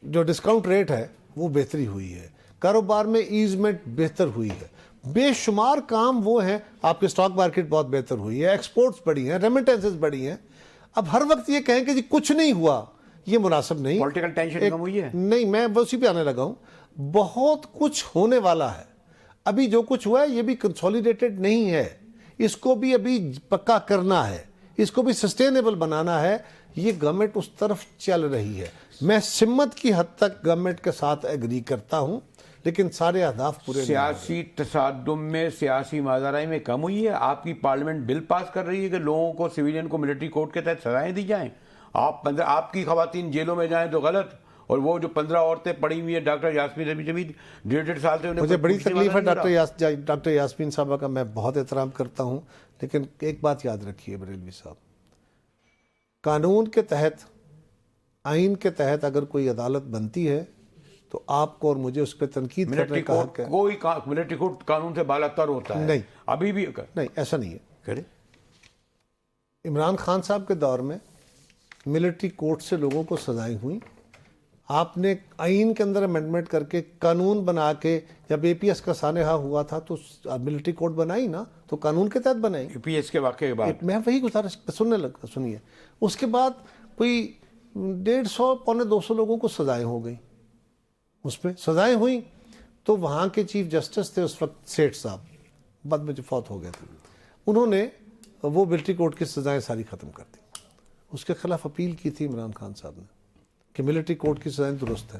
جو ڈسکاؤنٹ ریٹ ہے وہ بہتری ہوئی ہے، کاروبار میں ایزمنٹ بہتر ہوئی ہے، بے شمار کام وہ ہیں. آپ کی سٹاک مارکیٹ بہت بہتر ہوئی ہے، ایکسپورٹس بڑھی ہیں، ریمیٹنسز بڑھی ہیں. اب ہر وقت یہ کہیں کہ جی کچھ نہیں ہوا، یہ مناسب نہیں. پولیٹیکل ٹینشن کم ہوئی ہے؟ نہیں، میں اسی پہ آنے لگا ہوں. بہت کچھ ہونے والا ہے. ابھی جو کچھ ہوا ہے یہ بھی کنسولیڈیٹڈ نہیں ہے، اس کو بھی ابھی پکا کرنا ہے، اس کو بھی سسٹینیبل بنانا ہے. یہ گورنمنٹ اس طرف چل رہی ہے. میں سمت کی حد تک گورنمنٹ کے ساتھ ایگری کرتا ہوں، لیکن سارے اہداف پورے نہیں. سیاسی تصادم میں، سیاسی ماجرائی میں کم ہوئی ہے. آپ کی پارلیمنٹ بل پاس کر رہی ہے کہ لوگوں کو، سویلین کو ملٹری کوڈ کے تحت سزائیں دی جائیں. آپ کی خواتین جیلوں میں جائیں تو غلط، اور وہ جو 15 عورتیں پڑی ہوئی ہیں ڈاکٹر یاسمین ربیع جمیل 1.5 سال سے، مجھے بڑی تکلیف ہے ڈاکٹر یاسمین صاحبہ کا، میں بہت احترام کرتا ہوں. لیکن ایک بات یاد رکھیے بریلوی صاحب، قانون کے تحت، آئین کے تحت اگر کوئی عدالت بنتی ہے تو آپ کو اور مجھے اس پہ تنقید کرنے کا حق ہے. کوئی ملٹری کوڈ قانون سے بالا تر ہوتا ہے؟ نہیں، ابھی بھی نہیں، ایسا نہیں ہے. کرے عمران خان صاحب کے دور میں ملٹری کوڈ سے لوگوں کو سزائیں ہوئیں. آپ نے آئین کے اندر امینڈمنٹ کر کے قانون بنا کے، جب اے پی ایس کا سانحہ ہوا تھا تو ملٹری کوڈ بنائی نا، تو قانون کے تحت بنائی. پی ایس کے واقعے کے بعد میں وہی گزارش سننے لگا، سنیے. اس کے بعد کوئی 150 پونے 200 لوگوں کو سزائیں ہو گئیں. اس پہ سزائیں ہوئیں تو وہاں کے چیف جسٹس تھے اس وقت سیٹھ صاحب، بعد میں جو فوت ہو گئے تھے، انہوں نے وہ ملٹری کوڈ کی سزائیں ساری ختم کر دی. اس کے خلاف اپیل کی تھی عمران خان صاحب نے کہ ملٹری کوڈ کی سزائیں درست ہیں.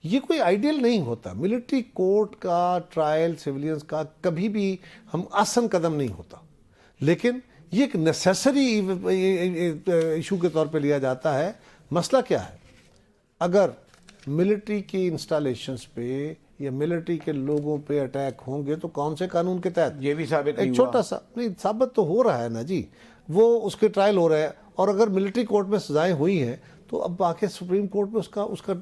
یہ کوئی آئیڈیل نہیں ہوتا. ملٹری کوڈ کا ٹرائل سیولینز کا کبھی بھی ہم آسن قدم نہیں ہوتا، لیکن یہ ایک نیسیسری ایشو کے طور پہ لیا جاتا ہے. مسئلہ کیا ہے؟ اگر ملٹری کی انسٹالیشنز پہ یا ملٹری کے لوگوں پہ اٹیک ہوں گے تو کون سے قانون کے تحت؟ یہ بھی ثابت نہیں ایک ہوا. چھوٹا سا نہیں، ثابت تو ہو رہا ہے نا جی، وہ اس کے ٹرائل ہو رہے ہیں. اور اگر ملٹری کورٹ میں سزائیں ہوئی ہیں تو اب آ کے سپریم کورٹ میں اس کا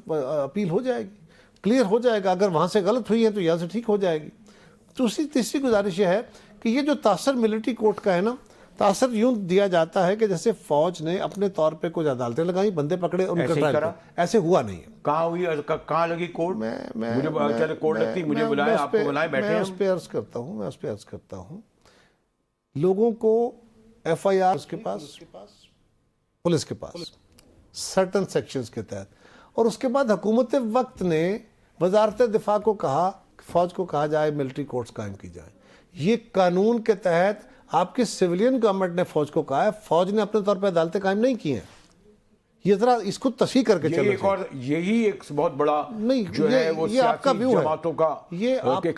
اپیل ہو جائے گی، کلیئر ہو جائے گا. اگر وہاں سے غلط ہوئی ہے تو یہاں سے ٹھیک ہو جائے گی. تیسری گزارش یہ ہے کہ یہ جو تاثر ملٹری کورٹ کا ہے نا، تاثر یوں دیا جاتا ہے کہ جیسے فوج نے اپنے طور پہ کچھ عدالتیں لگائیں، بندے پکڑے، ان کا ٹرائل کیا. ایسے ہوا نہیں ہے. کہاں ہوئی اور کہاں لگی کوڈ؟ مجھے کوڈ لگتی، مجھے بلائیں، آپ کو بلائیں، بیٹھے. میں اس پہ عرض کرتا ہوں لوگوں کو ایف آئی آر اس کے پاس، پولیس کے پاس سرٹن سیکشنز کے تحت، اور اس کے بعد حکومت وقت نے وزارت دفاع کو کہا، فوج کو کہا جائے ملٹری کورٹس قائم کی جائیں. یہ قانون کے تحت آپ کی سیولین گورنمنٹ نے فوج کو کہا ہے، فوج نے اپنے طور پہ عدالتیں قائم نہیں کی ہیں. یہ ذرا اس کو تصحیح کر کے چلو. اور یہی ایک بہت بڑا جو ہے وہ سیاسی جماعتوں کا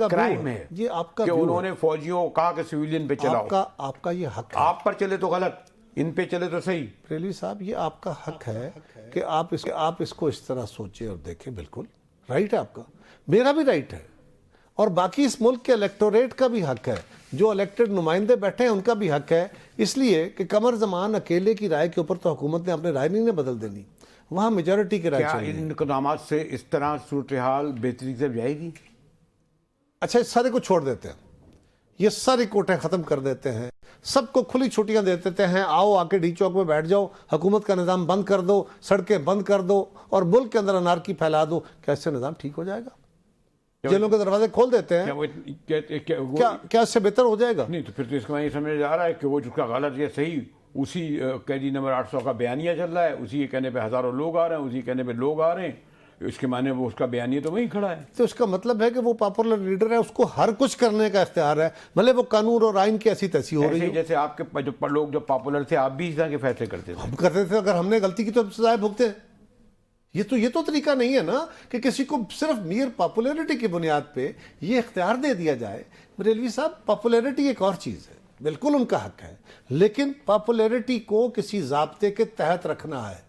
کرائم ہے، یہ آپ کا کہ انہوں نے فوجیوں کو کہا کہ سیولین پہ چلاؤ. آپ کا یہ حق ہے. آپ پر چلے تو غلط، ان پہ چلے تو صحیح. ریلی صاحب، یہ آپ کا حق ہے کہ آپ اس کو اس طرح سوچیں اور دیکھیں. بالکل رائٹ ہے آپ کا، میرا بھی رائٹ ہے، اور باقی اس ملک کے الیکٹوریٹ کا بھی حق ہے، جو الیکٹڈ نمائندے بیٹھے ہیں ان کا بھی حق ہے. اس لیے کہ قمر زمان اکیلے کی رائے کے اوپر تو حکومت نے اپنے رائے نہیں بدل دینی، وہاں میجورٹی کی رائے چاہیے. ان اقدامات سے اس طرح صورتحال بہتری سے جائے گی؟ اچھا، اس سارے کو چھوڑ دیتے ہیں، یہ ساری کوٹیں ختم کر دیتے ہیں، سب کو کھلی چھٹیاں دے دیتے ہیں، آؤ آ کے ڈی چوک میں بیٹھ جاؤ، حکومت کا نظام بند کر دو، سڑکیں بند کر دو اور ملک کے اندر انارکی پھیلا دو. کیا اس سے نظام ٹھیک ہو جائے گا؟ جیلوں کے دروازے کھول دیتے ہیں، کیا اس سے بہتر ہو جائے گا؟ نہیں. تو پھر تو اس کا یہ سمجھ جا رہا ہے کہ وہ جس کا غلط یا صحیح، اسی قیدی نمبر 800 کا بیانیہ چل رہا ہے، اسی کے کہنے پہ ہزاروں لوگ آ رہے ہیں، اسی کہنے پہ لوگ آ رہے ہیں. اس کے معنی وہ اس کا بیانیہ تو وہیں کھڑا ہے. تو اس کا مطلب ہے کہ وہ پاپولر لیڈر ہے، اس کو ہر کچھ کرنے کا اختیار ہے، بھلے وہ قانون اور آئین کی ایسی تیسی ہو رہی ہے. جیسے آپ کے جو لوگ جو پاپولر تھے، آپ بھی اس طرح کے فیصلے کرتے تھے. ہم کرتے تھے، اگر ہم نے غلطی کی تو سزائیں بھگتے ہیں. یہ تو طریقہ نہیں ہے نا کہ کسی کو صرف میئر پاپولیرٹی کی بنیاد پہ یہ اختیار دے دیا جائے. ریلوی صاحب، پاپولیرٹی ایک اور چیز ہے، بالکل ان کا حق ہے، لیکن پاپولیرٹی کو کسی ضابطے کے تحت رکھنا ہے.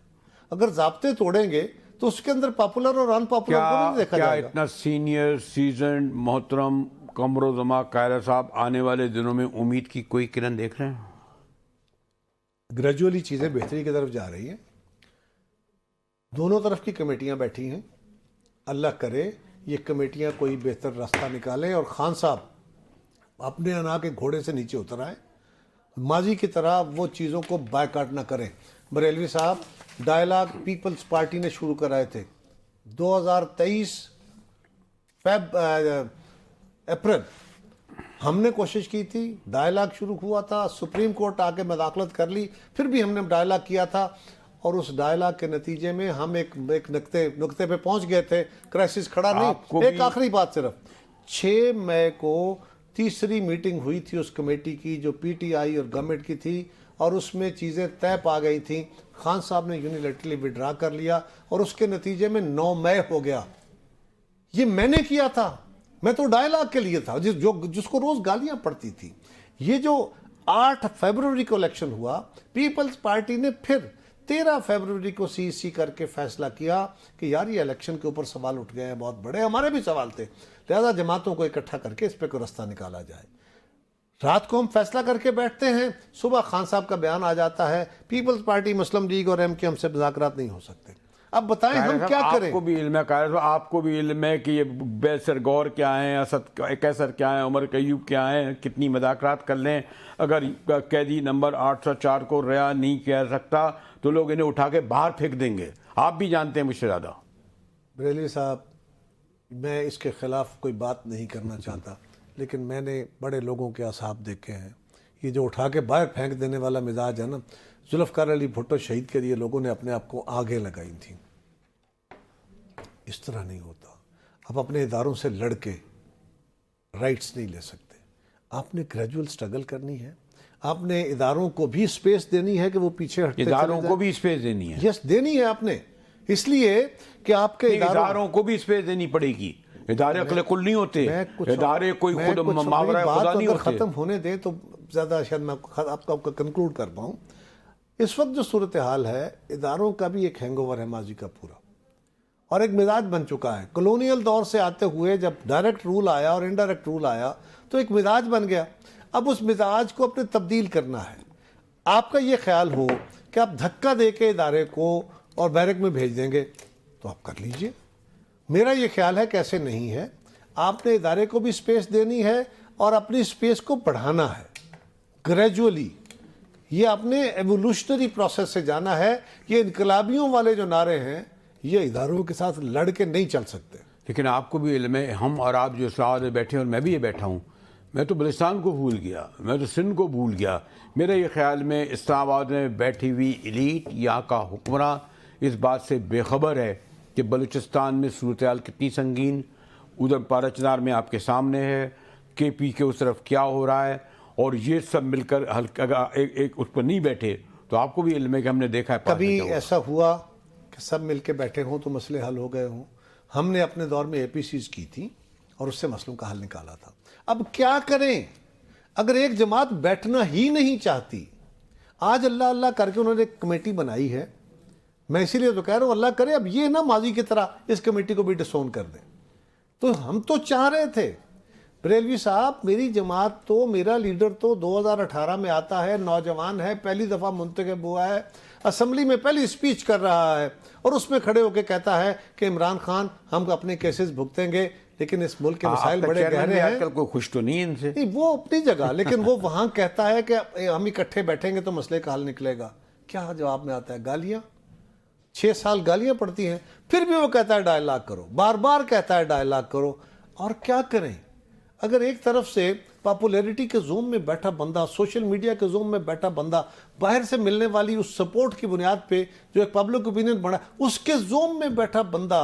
اگر ضابطے توڑیں گے تو اس کے اندر پاپولر اور ان پاپولر کو نہیں دیکھا جائے گا. اتنا سینئر سیزنڈ محترم قمر الزمان قاہرہ صاحب آنے والے دنوں میں امید کی کوئی کرن دیکھ رہے ہیں؟ گریجولی چیزیں بہتری کی طرف جا رہی ہیں. دونوں طرف کی کمیٹیاں بیٹھی ہیں. اللہ کرے یہ کمیٹیاں کوئی بہتر راستہ نکالیں اور خان صاحب اپنے انا کے گھوڑے سے نیچے اتر آئیں. ماضی کی طرح وہ چیزوں کو بائیکاٹ نہ کریں. بریلوی صاحب، ڈائلاگ پیپلز پارٹی نے شروع کرائے تھے 2023 اپریل. ہم نے کوشش کی تھی، ڈائلاگ شروع ہوا تھا، سپریم کورٹ آ کے مداخلت کر لی، پھر بھی ہم نے ڈائلاگ کیا تھا، اور اس ڈائلاگ کے نتیجے میں ہم ایک نقطے پہ پہنچ گئے تھے. کرائسس کھڑا نہیں. ایک آخری بات، صرف 6 مئی کو تیسری میٹنگ ہوئی تھی اس کمیٹی کی جو پی ٹی آئی اور گورنمنٹ کی تھی، اور اس میں چیزیں طے پا گئی تھیں. خان صاحب نے یونیلیٹرلی وڈرا کر لیا اور اس کے نتیجے میں 9 مئی ہو گیا. یہ میں نے کیا تھا، میں تو ڈائلاگ کے لیے تھا جس کو روز گالیاں پڑتی تھی. یہ جو 8 فیبروری کو الیکشن ہوا، پیپلز پارٹی نے پھر 13 فیبروری کو سی کر کے فیصلہ کیا کہ یار یہ الیکشن کے اوپر سوال اٹھ گئے ہیں بہت بڑے، ہمارے بھی سوال تھے، لہذا جماعتوں کو اکٹھا کر کے اس پہ کوئی رستہ نکالا جائے. رات کو ہم فیصلہ کر کے بیٹھتے ہیں، صبح خان صاحب کا بیان آ جاتا ہے پیپلز پارٹی، مسلم لیگ اور ایم کے ہم سے مذاکرات نہیں ہو سکتے. اب بتائیں ہم کیا کریں؟ آپ کو بھی علم ہے قاہرہ صاحب، آپ کو بھی علم ہے کہ یہ بیسر غور کیا ہیں، اسد کیسر کیا ہیں، عمر قیوب کیا ہیں، کتنی مذاکرات کر لیں. اگر قیدی نمبر 804 کو رہا نہیں کہہ سکتا تو لوگ انہیں اٹھا کے باہر پھینک دیں گے. آپ بھی جانتے ہیں مجھ سے زیادہ. بریلوی صاحب، میں اس کے خلاف کوئی بات نہیں کرنا چاہتا، لیکن میں نے بڑے لوگوں کے اصحاب دیکھے ہیں، یہ جو اٹھا کے باہر پھینک دینے والا مزاج ہے نا، ذوالفقار علی بھٹو شہید کے لیے لوگوں نے اپنے آپ کو آگے لگائی تھیں. اس طرح نہیں ہوتا. آپ اپنے اداروں سے لڑ کے رائٹس نہیں لے سکتے. آپ نے گریجول سٹرگل کرنی ہے. آپ نے اداروں کو بھی سپیس دینی ہے کہ وہ پیچھے ہٹتے چلے جائیں. اداروں کو بھی سپیس دینی ہے. یس، دینی ہے آپ نے، اس لیے کہ آپ کے اداروں کو بھی سپیس دینی پڑے گی. ادارے عقل کل نہیں ہوتے، ادارے کوئی خود ماورائے خدا نہیں ہوتے. ختم ہونے دیں تو زیادہ شاید میں آپ کا کنکلوڈ کر پاؤں. اس وقت جو صورتحال ہے، اداروں کا بھی ایک ہینگ اوور ہے ماضی کا پورا، اور ایک مزاج بن چکا ہے. کلونیل دور سے آتے ہوئے جب ڈائریکٹ رول آیا اور انڈائریکٹ رول آیا تو ایک مزاج بن گیا. اب اس مزاج کو اپنے تبدیل کرنا ہے. آپ کا یہ خیال ہو کہ آپ دھکا دے کے ادارے کو اور بیرک میں بھیج دیں گے تو آپ کر لیجئے. میرا یہ خیال ہے کہ ایسے نہیں ہے. آپ نے ادارے کو بھی سپیس دینی ہے اور اپنی سپیس کو بڑھانا ہے گریجولی. یہ اپنے ایوولوشنری پروسیس سے جانا ہے. یہ انقلابیوں والے جو نعرے ہیں یہ اداروں کے ساتھ لڑ کے نہیں چل سکتے. لیکن آپ کو بھی علم ہے، ہم اور آپ جو اسلام آباد میں بیٹھے ہیں اور میں بھی یہ بیٹھا ہوں، میں تو بلوچستان کو بھول گیا، میں تو سندھ کو بھول گیا. میرے یہ خیال میں اسلام آباد میں بیٹھی ہوئی ایلیٹ، یہاں کا حکمراں اس بات سے بے خبر ہے کہ بلوچستان میں صورتحال کتنی سنگین، ادھر پارا چنار میں آپ کے سامنے ہے، کے پی کے اس طرف کیا ہو رہا ہے، اور یہ سب مل کر اگر ایک اس پر نہیں بیٹھے تو آپ کو بھی علم ہے کہ ہم نے دیکھا ہے. کبھی ایسا ہوا کہ سب مل کے بیٹھے ہوں تو مسئلے حل ہو گئے ہوں؟ ہم نے اپنے دور میں اے پی سیز کی تھی اور اس سے مسئلوں کا حل نکالا تھا. اب کیا کریں اگر ایک جماعت بیٹھنا ہی نہیں چاہتی؟ آج اللہ اللہ کر کے انہوں نے ایک کمیٹی بنائی ہے. میں اسی لیے تو کہہ رہا ہوں اللہ کرے اب یہ نہ ماضی کی طرح اس کمیٹی کو بھی ڈسون کر دیں. تو ہم تو چاہ رہے تھے بریلوی صاحب، میری جماعت تو، میرا لیڈر تو 2018 میں آتا ہے، نوجوان ہے، پہلی دفعہ منتخب ہوا ہے، اسمبلی میں پہلی سپیچ کر رہا ہے اور اس میں کھڑے ہو کے کہتا ہے کہ عمران خان ہم اپنے کیسز بھگتیں گے، لیکن اس ملک کے مسائل بڑے گہرے ہیں. کوئی خوش تو نہیں ان سے. نہیں، وہ اپنی جگہ، لیکن وہ وہاں کہتا ہے کہ ہم اکٹھے بیٹھیں گے تو مسئلے کا حل نکلے گا. کیا جواب میں آتا ہے؟ گالیاں. 6 سال گالیاں پڑتی ہیں، پھر بھی وہ کہتا ہے ڈائلاگ کرو، بار بار کہتا ہے ڈائلاگ کرو. اور کیا کریں اگر ایک طرف سے پاپولیرٹی کے زوم میں بیٹھا بندہ، سوشل میڈیا کے زوم میں بیٹھا بندہ، باہر سے ملنے والی اس سپورٹ کی بنیاد پہ جو ایک پبلک اوپینین بڑھا، اس کے زوم میں بیٹھا بندہ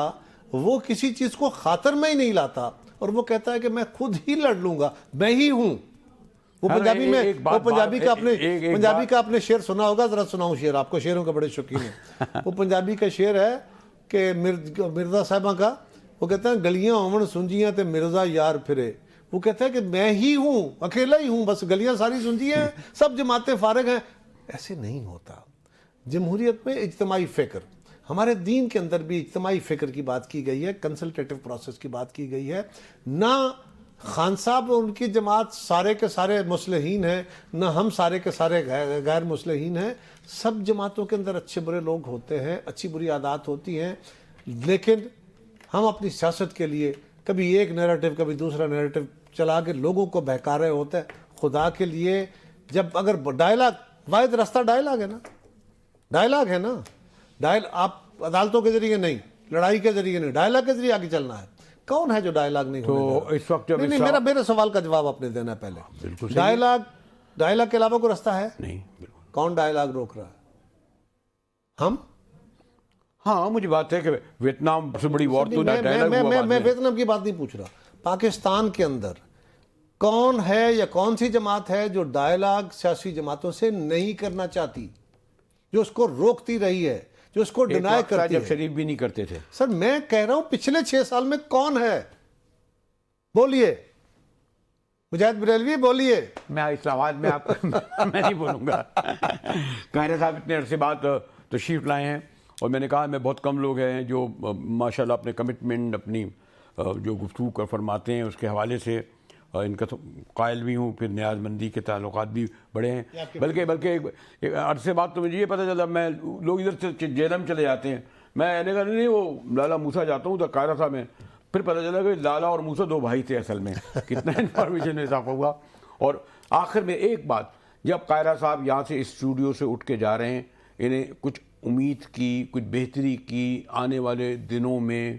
وہ کسی چیز کو خاطر میں ہی نہیں لاتا اور وہ کہتا ہے کہ میں خود ہی لڑ لوں گا، میں ہی ہوں. وہ پنجابی میں، وہ پنجابی کا آپ نے شعر سنا ہوگا، ذرا سناؤں شعر آپ کو، شعروں کا بڑے شوقین ہیں. وہ پنجابی کا شعر ہے کہ مرزا صاحبہ کا، وہ کہتے ہیں گلیاں ہومن سنجیاں تے مرزا یار پھرے. وہ کہتا ہے کہ میں ہی ہوں، اکیلا ہی ہوں، بس گلیاں ساری سنجیاں ہیں، سب جماعتیں فارغ ہیں. ایسے نہیں ہوتا. جمہوریت میں اجتماعی فکر، ہمارے دین کے اندر بھی اجتماعی فکر کی بات کی گئی ہے، کنسلٹیٹو پروسیس کی بات کی گئی ہے. نہ خان صاحب اور ان کی جماعت سارے کے سارے مصلحین ہیں، نہ ہم سارے کے سارے غیر مصلحین ہیں. سب جماعتوں کے اندر اچھے برے لوگ ہوتے ہیں، اچھی بری عادات ہوتی ہیں، لیکن ہم اپنی سیاست کے لیے کبھی ایک نیریٹو کبھی دوسرا نیریٹو چلا کے لوگوں کو بہکا رہے ہوتے ہیں. خدا کے لیے جب اگر ڈائلاگ، واحد راستہ ڈائلاگ ہے نا، ڈائلاگ ہے نا، آپ عدالتوں کے ذریعے نہیں، لڑائی کے ذریعے نہیں، ڈائلاگ کے ذریعے آگے چلنا ہے. کون ہے جو ڈائلاگ نہیں ہونے دے رہا؟ اس وقت جب نہیں، میرے سوال کا جواب آپ نے دینا ہے پہلے. بالکل ڈائلاگ کے علاوہ کوئی راستہ ہے نہیں. بالکل. کون ڈائلاگ روک رہا ہے؟ ہم. ہاں، مجھے بات ہے کہ ویتنام سے بڑی وار تو میں ویتنام کی بات نہیں پوچھ رہا. پاکستان کے اندر کون ہے یا کون سی جماعت ہے جو ڈائلاگ سیاسی جماعتوں سے نہیں کرنا چاہتی، جو اس کو روکتی رہی ہے، جو اس کو ڈینائی کرتی ہے؟ جب شریف بھی نہیں کرتے تھے. سر میں کہہ رہا ہوں پچھلے 6 سال میں کون ہے؟ بولیے مجاہد بریلوی، بولیے. میں اسلام آباد میں آپ میں نہیں بولوں گا. قاہرہ صاحب اتنے عرصے بعد تشریف لائے ہیں اور میں نے کہا میں بہت کم لوگ ہیں جو ماشاءاللہ اپنے کمٹمنٹ، اپنی جو گفتگو کر فرماتے ہیں اس کے حوالے سے ان کا تو قائل بھی ہوں، پھر نیاز مندی کے تعلقات بھی بڑے ہیں. بلکہ ایک عرصے بعد تو مجھے یہ پتہ چلا، میں لوگ ادھر سے جیلم چلے جاتے ہیں، میں نے کہا نہیں وہ لالا موسیٰ جاتا ہوں تو قاہرہ صاحب میں، پھر پتہ چلا کہ لالا اور موسیٰ 2 بھائی تھے اصل میں. کتنا انفارمیشن اضافہ ہوا. اور آخر میں ایک بات، جب قاہرہ صاحب یہاں سے اسٹوڈیو سے اٹھ کے جا رہے ہیں، انہیں کچھ امید کی، کچھ بہتری کی آنے والے دنوں میں